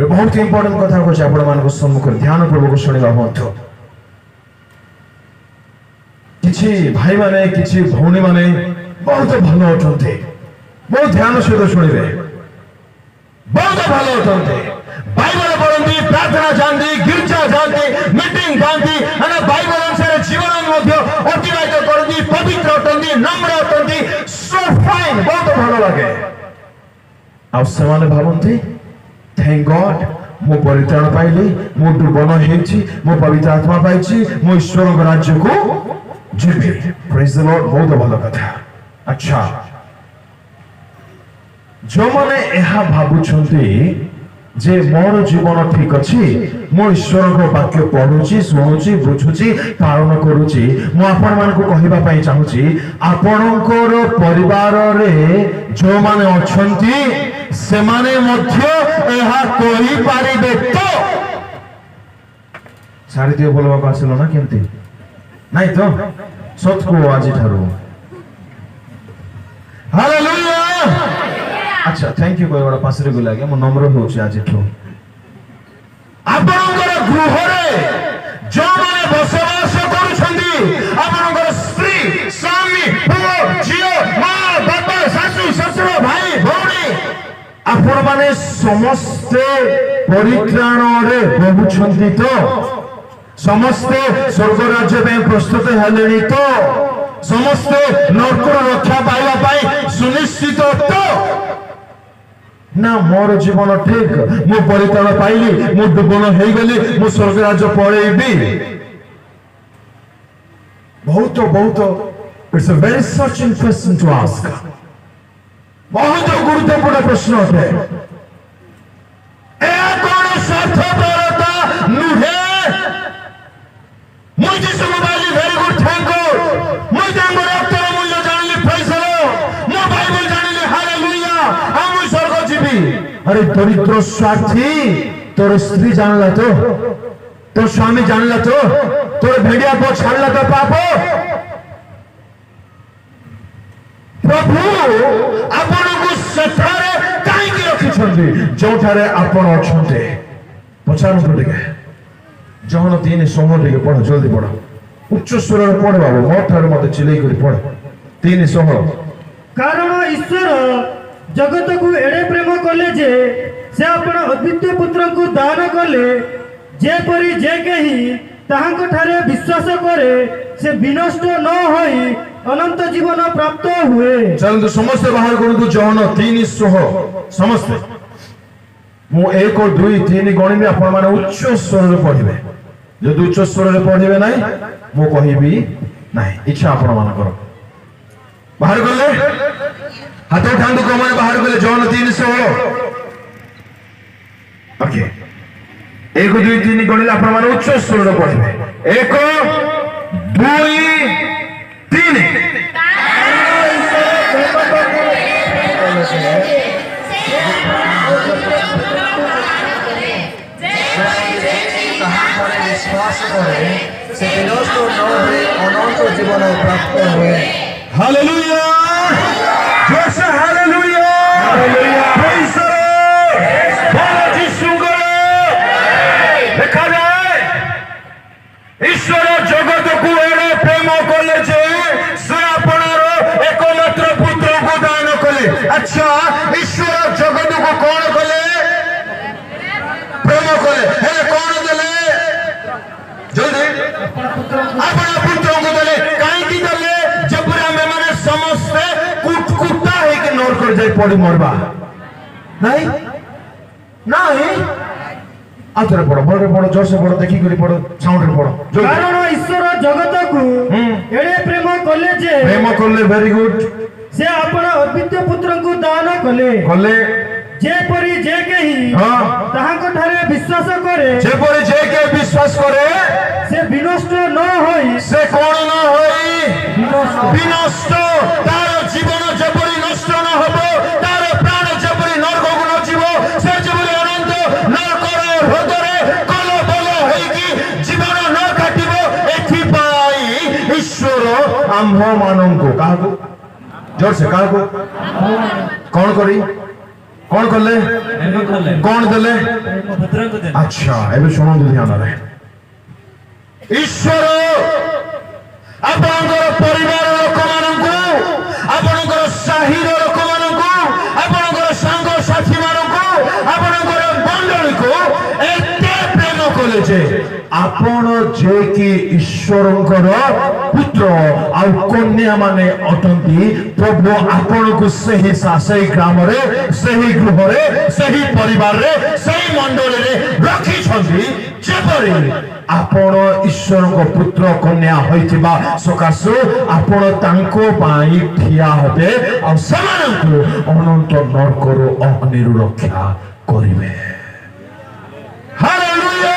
बहुत इंपोर्टेंट कथा को आपण मान सम्मुख ध्यान पूर्वक शुणा मध्य किछि भाई माने किछि भौणी माने बहुत भल अटंते बहुत ध्यान सहित शुणिबे बहुत भल अटंते बाइबल पढ़ती प्रार्थना जाती गिरजा जाती मीटिंग जाती बाइबल अनुसार जीवन मध्य अतिबाहित करती पवित्र अटंती नम्र अटंती सो फाइन बहुत भल लगे आ से भावती थैंक गॉड मो परित्राण पाइली मो दुर्बल हेछि मो पवित्र आत्मा पाइछि मो ईश्वर राज्य को जीवी प्रेज द लॉर्ड बहुत भल कथा। अच्छा जो माने एहा भाबुछंती जे मोर जीवन ठीक अछि मो ईश्वर को वाक्य पढुछि सुनुछि बुझुछि पालन करूछि मो आपण मान को कहिबा पई चाहूछि आपणकर परिवार रे जो माने अछंती से माने मध्य एहा कहि पारिबे तो सारी दियो बोलबा को आसिलो ना केंती नाही तो सत को आज ठारू हालेलुया। अच्छा थैंक यू कोई पासरे को लागे मो नम्र होछि आज ठो आपनकर गृह रे जो माने बसवास करूछंदी आपनकर स्त्री स्वामी पुओ झियो मां बापा सासू ससुर भाई भौणी आपण माने समस्ते परित्राण रे बहुछंती तो समस्ते स्वर्ग राज्य में प्रस्तुत हेलेनी तो समस्ते नरक रक्षा पाइबा पाई सुनिश्चित तो ना मोर जीवन ठीक मो परित्राण पाइली मो दुर्बल हो गली मो स्वर्ग राज्य पळेबी बहुत बहुत it's a very searching question to ask बहुत गुरुत्वपूर्ण प्रश्न अटे ए कोन स्वार्थपरता नुहे मुझे सुमबाली वेरी गुड थैंक गॉड मुझे रक्तर मूल्य जानली प्रेज द लॉर्ड मो बाइबल जानली हालेलुया हम स्वर्ग जीवी। अरे दरिद्र स्वार्थी तोर स्त्री जानला तो तोर स्वामी जानला तो तोर भेड़िया को छाड़ला तो पाप प्रभु आपण को सेठारे काई की रखिछंदी जोठारे आपण अछंते पछानु तो देखे जहन 3:16 टिके पढ़ जल्दी पढ़ उच्च स्वर रे पढ़ बाबू मोठार मते चिल्लाई करी पढ़ 3:16 कारण ईश्वर जगत को एडे प्रेम कले जे से आपण अद्वितीय पुत्र को दान कले जे परी जे कही ताहांक ठारे विश्वास करे से विनष्ट न होई अनंत जीवन प्राप्त हुए। चलନ୍ତୁ ସମସ୍ତେ ବାହାର କରନ୍ତୁ ଜହନ 3:16 ସମସ୍ତେ ମୁଁ 1 2 3 ଗଣିବି ଆପଣ ମାନେ ଉଚ୍ଚ ସ୍ୱରରେ ପଢିବେ ଯଦି ଉଚ୍ଚ ସ୍ୱରରେ ପଢିବେ ନାହିଁ ମୁଁ କହିବି ନାହିଁ ଇଚ୍ଛା ଆପଣ ମାନଙ୍କର ବାହାର କଲେ हाथ उठांदु कमाने बाहर गले जॉन 3:16 ओके 1 2 3 गणिला आपण माने उच्च स्वर पढिबे 1 2 3 विश्वास करे से विनष्ट न होए अनंत जीवन प्राप्त हुए। हालेलुया जैसे hallelujah hallelujah praise the Lord बोलो यीशु को देखा जाए ईश्वर जगत को एडे प्रेम कले जे से आपनर एकमात्र पुत्र को दान कले। अच्छा ईश्वर जगत को कौन कले प्रेम कले हे कौन देले जल्दी अपना पुत्र को देले काई की देले जबरा में माने समस्त कुटकुटा है कि नोर कर जाए पड़ी मरबा नहीं नहीं आतरे पड़ो बड़े पड़ो जोर से पड़ो देखी करी पड़ो साउंड रे पड़ो कारण ईश्वर जगत को एडे प्रेम कले वेरी गुड से आपण अद्वितीय पुत्र को दान कले जे परी जे केही ताहांक ठारे विश्वास करे जे परी जे के विश्वास करे से विनष्ट न होई से कोन न होई विनष्ट तार जीवन जेपरी नष्ट न होबो तार प्राण जेपरी नरक को न जीवो से जेपरी अनंत नरकर हृदय कल बल होई कि जीवन न काटिबो एथि पाई ईश्वर आम्भ माननको काहको जोर से काहको कौन करी कौन करले ପ୍ରେମ କଲେ କଣ ଦେଲେ? ପ୍ରେମ ପୁତ୍ରଙ୍କୁ ଦେଲେ। ଆଚ୍ଛା ଏବେ ଶୁଣନ୍ତୁ ଧ୍ୟାନରେ, ଈଶ୍ୱର ଆପଣଙ୍କର ପରିବାର ଲୋକମାନଙ୍କୁ, ଆପଣଙ୍କର ସାହିର ଲୋକମାନଙ୍କୁ, ଆପଣଙ୍କର ସାଙ୍ଗସାଥି ମାନଙ୍କୁ, ଆପଣଙ୍କର ମଣ୍ଡଳୀକୁ ଏତେ ପ୍ରେମ କଲେ ଯେ ଆପଣ ଯେ କି ଈଶ୍ୱରଙ୍କର ପୁତ୍ର ଆଉ କନ୍ୟା ମାନେ ଅଟନ୍ତି, ପ୍ରଭୁ ଆପଣଙ୍କୁ ସେହି ଗ୍ରାମରେ, ସେହି ଗୃହରେ, ସେହି ପରିବାରରେ, ସେହି ମଣ୍ଡଳୀରେ ରଖିଛନ୍ତି, ଯେପରି ଆପଣ ଈଶ୍ୱରଙ୍କ ପୁତ୍ର କନ୍ୟା ହୋଇଥିବା ସକାଶୁ ଆପଣ ତାଙ୍କ ପାଇଁ ଠିଆ ହେବେ ଆଉ ସେମାନଙ୍କୁ ଅନନ୍ତ ନରକରୁ ଅଗ୍ନିରୁ ରକ୍ଷା କରିବେ। ହାଲେଲୁୟା।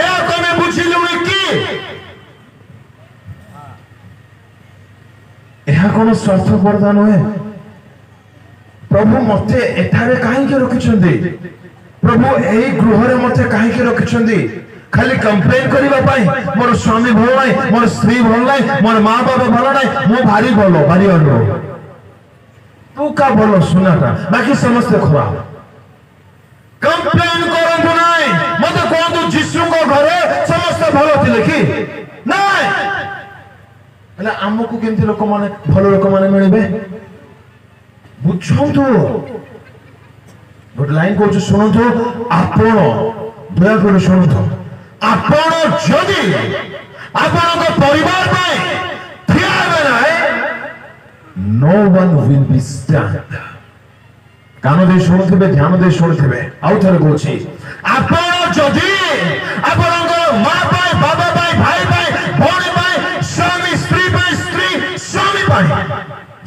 ଏହାକୁ ଆମେ ବୁଝିଲୁଣି କି ଏହା କଣ ସ୍ୱାର୍ଥପରତା ନୁହେଁ? ପ୍ରଭୁ ମତେ ଏଠାରେ କାହିଁକି ରଖିଛନ୍ତି? ପ୍ରଭୁ ଏହି ଗୃହରେ ମତେ କାହିଁକି ରଖିଛନ୍ତି? ଖାଲି କମ୍ପ୍ଲେନ କରିବା ପାଇଁ? ମୋର ସ୍ୱାମୀ ଭଲ ନାହିଁ, ମୋର ସ୍ତ୍ରୀ ଭଲ ନାହିଁ, ମୋର ମା ବାବା ଭଲ ନାହିଁ, ମୁଁ ଭାରି ଭଲ, ଭାରି ଅନୁଭବ, ତୁ କା ଭଲ ସୁନାଟା, ବାକି ସମସ୍ତେ ଖରାପ। କମ୍ପ୍ଲେନ କରନ୍ତୁ ନାହିଁ। ମତେ କୁହନ୍ତୁ ଯୀଶୁଙ୍କ ଘରେ ସମସ୍ତେ ଭଲ ଥିଲେ କି? ନାଇଁ। ହେଲେ ଆମକୁ କେମିତି ଲୋକମାନେ, ଭଲ ଲୋକମାନେ ମିଳିବେ? ବୁଝନ୍ତୁ, ଗୋଟେ ଲାଇନ କହୁଛୁ ଶୁଣନ୍ତୁ, ଆପଣ ଦୟାକରି ଶୁଣନ୍ତୁ, ଆପଣ ଯଦି ଆପଣଙ୍କ ପରିବାର ପାଇଁ ଠିଆ ହେବେ ନାହିଁ, no one will be stand। କାନ ଦେଇ ଶୁଣୁଥିବେ, ଧ୍ୟାନ ଦେଇ ଶୁଣୁଥିବେ, ଆଉ ଥରେ କହୁଛି, ଆପଣ ଯଦି ଆପଣଙ୍କର ମା ପାଇଁ, ବାବା ପାଇଁ, ଭାଇ ପାଇଁ, ଭଉଣୀ ପାଇଁ, ସ୍ୱାମୀ ସ୍ତ୍ରୀ ପାଇଁ, ସ୍ତ୍ରୀ ସ୍ୱାମୀ ପାଇଁ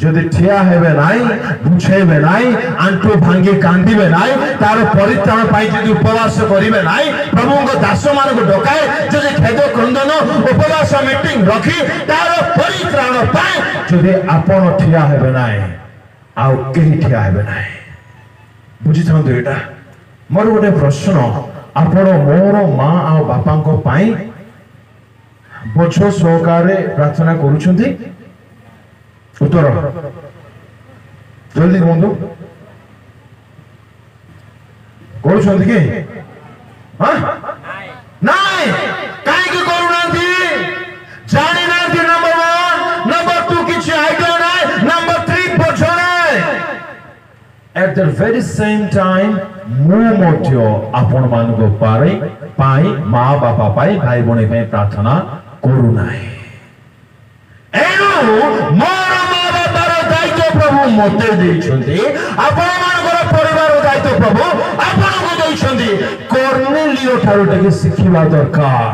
ଯଦି ଠିଆ ହେବେ ନାହିଁ, ବୁଝେଇବେ ନାହିଁ, ଆଣ୍ଠୁ ଭାଙ୍ଗି କାନ୍ଦିବେ ନାହିଁ, ତାର ପରିତ୍ରାଣ ପାଇଁ ଯଦି ଉପବାସ କରିବେ ନାହିଁ, ପ୍ରଭୁଙ୍କ ଦାସମାନଙ୍କୁ ଡକାଏ ଯଦି ଖେଦ କ୍ରନ୍ଦନ ଉପବାସ ମିଟିଂ ରଖି ତାର ପରିତ୍ରାଣ ପାଇଁ ଯଦି ଆପଣ ଠିଆ ହେବେ ନାହିଁ, ଆଉ କେହି ଠିଆ ହେବେ ନାହିଁ। ବୁଝିଥାନ୍ତୁ ଏଇଟା। ମୋର ଗୋଟେ ପ୍ରଶ୍ନ, ଆପଣ ମୋର ମା ଆଉ ବାପାଙ୍କ ପାଇଁ ବୋଝ ସହକାରେ ପ୍ରାର୍ଥନା କରୁଛନ୍ତି? ଉତ୍ତର ଜଲ୍ଦି କୁହନ୍ତୁ, କରୁଛନ୍ତି କି? ନାଇଁ। କାହିଁକି କରୁନାହାନ୍ତି? ଜାଣିନାହାନ୍ତି ନମ୍ବର 1, ନମ୍ବର 2 କିଛି ଆଇଡିଆ ନାହିଁ, ନମ୍ବର 3 ବୋଝ ନାହିଁ। At the very same time ମୁଁ ମଧ୍ୟ ଆପଣମାନଙ୍କ ପାଇଁ, ମା ବାପା ପାଇଁ, ଭାଇ ଭଉଣୀ ପାଇଁ ପ୍ରାର୍ଥନା କରୁନାହିଁ। ଏଣୁ ମୋର ମା ବାପାର ଦାୟିତ୍ୱ ପ୍ରଭୁ ମତେ ଦେଇଛନ୍ତି, ଆପଣମାନଙ୍କର ପରିବାର ଦାୟିତ୍ୱ ପ୍ରଭୁ ଆପଣଙ୍କୁ ଦେଇଛନ୍ତି। କର୍ନେଲିଓ ଠାରୁ ଟିକେ ଶିଖିବା ଦରକାର,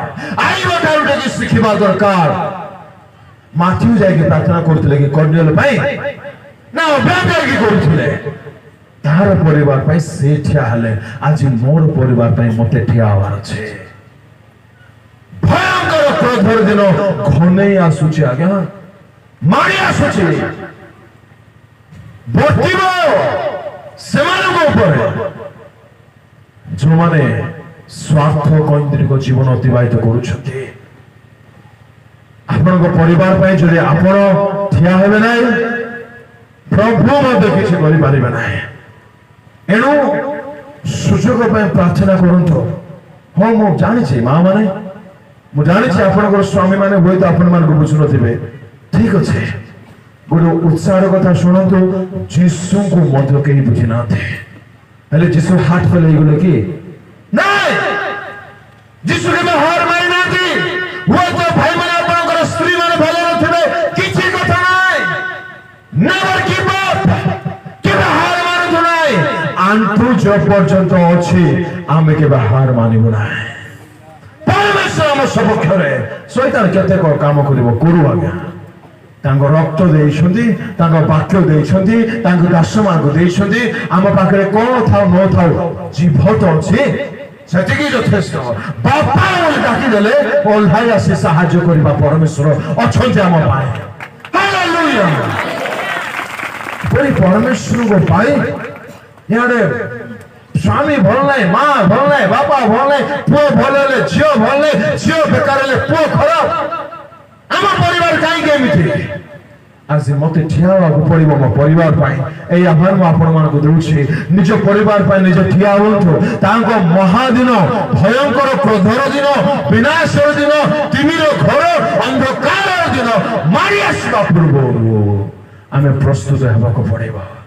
ଆଇବ ଠାରୁ ଟିକେ ଶିଖିବା ଦରକାର। ମାଥ୍ୟୁ ଯାଇକି ପ୍ରାର୍ଥନା କରୁଥିଲେ କି କର୍ନେଲିଓ ପାଇଁ? ନା ଅବ୍ରାହମ ଯାଇକି କରୁଥିଲେ? ତାହାର ପରିବାର ପାଇଁ ସେ ଠିଆ ହେଲେ। ଆଜି ମୋର ପରିବାର ପାଇଁ ମତେ ଠିଆ ହବାର ଅଛି। ଭୟଙ୍କର କ୍ରୋଧର ଦିନ ଘନେଇ ଆସୁଛି ଆଜ୍ଞା, ମାଡ଼ି ଆସୁଛି, ବର୍ତ୍ତିବ ସେମାନଙ୍କ ଉପରେ ଯେଉଁମାନେ ସ୍ୱାର୍ଥ କୈନ୍ଦ୍ରିକ ଜୀବନ ଅତିବାହିତ କରୁଛନ୍ତି। ଆପଣଙ୍କ ପରିବାର ପାଇଁ ଯଦି ଆପଣ ଠିଆ ହେବେ ନାହିଁ, ପ୍ରଭୁ ମଧ୍ୟ କିଛି କରିପାରିବେ ନାହିଁ। ଏଣୁ ସୁଯୋଗ ପାଇଁ ପ୍ରାର୍ଥନା କରନ୍ତୁ। ହଁ ମୁଁ ଜାଣିଛି ମା ମାନେ, ମୁଁ ଜାଣିଛି ଆପଣଙ୍କର ସ୍ୱାମୀ ମାନେ ହୁଏତ ଆପଣମାନଙ୍କୁ ବୁଝୁନଥିବେ, ଠିକ ଅଛି। ଗୋଟେ ଉତ୍ସାହର କଥା ଶୁଣନ୍ତୁ, ଯୀଶୁଙ୍କୁ ମଧ୍ୟ କେହି ବୁଝି ନାହାନ୍ତି। ହେଲେ ଯୀଶୁ ହାର୍ଟ ଫେଲ୍ ହେଇଗଲେ କି? ନାଇଁ, ଯୀଶୁ କେବେ ହାର ମାରି ନାହାନ୍ତି। ହୁଏତ ଭାଇମାନେ ଆପଣଙ୍କର ସ୍ତ୍ରୀ ମାନେ ଭଲ ନଥିବେ, କିଛି କଥା ନାହିଁ, ନେଭର ଗିଭ୍ ଅପ୍, କେବେ ହାର ମାନନ୍ତୁ ନାହିଁ। ଆଣ୍ଠୁ ଯେ ପର୍ଯ୍ୟନ୍ତ ଅଛି ଆମେ କେବେ ହାର ମାନିବୁ ନାହିଁ। ପରମେଶ୍ୱର ଆମ ସପକ୍ଷରେ, ଶୈତାନ କେତେ କାମ କରିବ କରୁ ଆଜ୍ଞା। ତାଙ୍କ ରକ୍ତ ଦେଇଛନ୍ତି, ତାଙ୍କ ବାକ୍ୟ ଦେଇଛନ୍ତି, ତାଙ୍କ ଦାସମାନଙ୍କୁ ଦେଇଛନ୍ତି। ଆମ ପାଖରେ କଣ ଥାଉ ନଥାଉ ଜୀବ ତ ଅଛି, ସେତିକି ଯଥେଷ୍ଟ। ବାପା ବୋଲି ଡାକିଦେଲେ ଓହ୍ଲାଇ ଆସି ସାହାଯ୍ୟ କରିବା ପରମେଶ୍ୱର ଅଛନ୍ତି ଆମ ପାଇଁ। ହାଲେଲୁୟା। ପରମେଶ୍ୱରଙ୍କ ପାଇଁ ଇଆଡେ ସ୍ୱାମୀ ଭଲ ନାହିଁ, ମା ଭଲ ନାହିଁ, ବାପା ଭଲ ନାହିଁ, ପୁଅ ଭଲ ହେଲେ ଝିଅ ଭଲ ନାହିଁ, ଝିଅ ବେକାର ହେଲେ ପୁଅ ଖରାପ। ଆମ ପରିବାର କାହିଁକି ଏମିତି? आज मत ठिया हेबाकू पड़िबो मो परिवार पाई एई आह्वान मु आपण मानकु देउछि निज परिवार पाई निज ठिया होंतु तांको महादिन भयंकर क्रोधर दिन विनाशर दिन तिमिर घर अंधकार दिन मारी आसबा पूर्व आमे प्रस्तुत हेबाकू पड़िबो।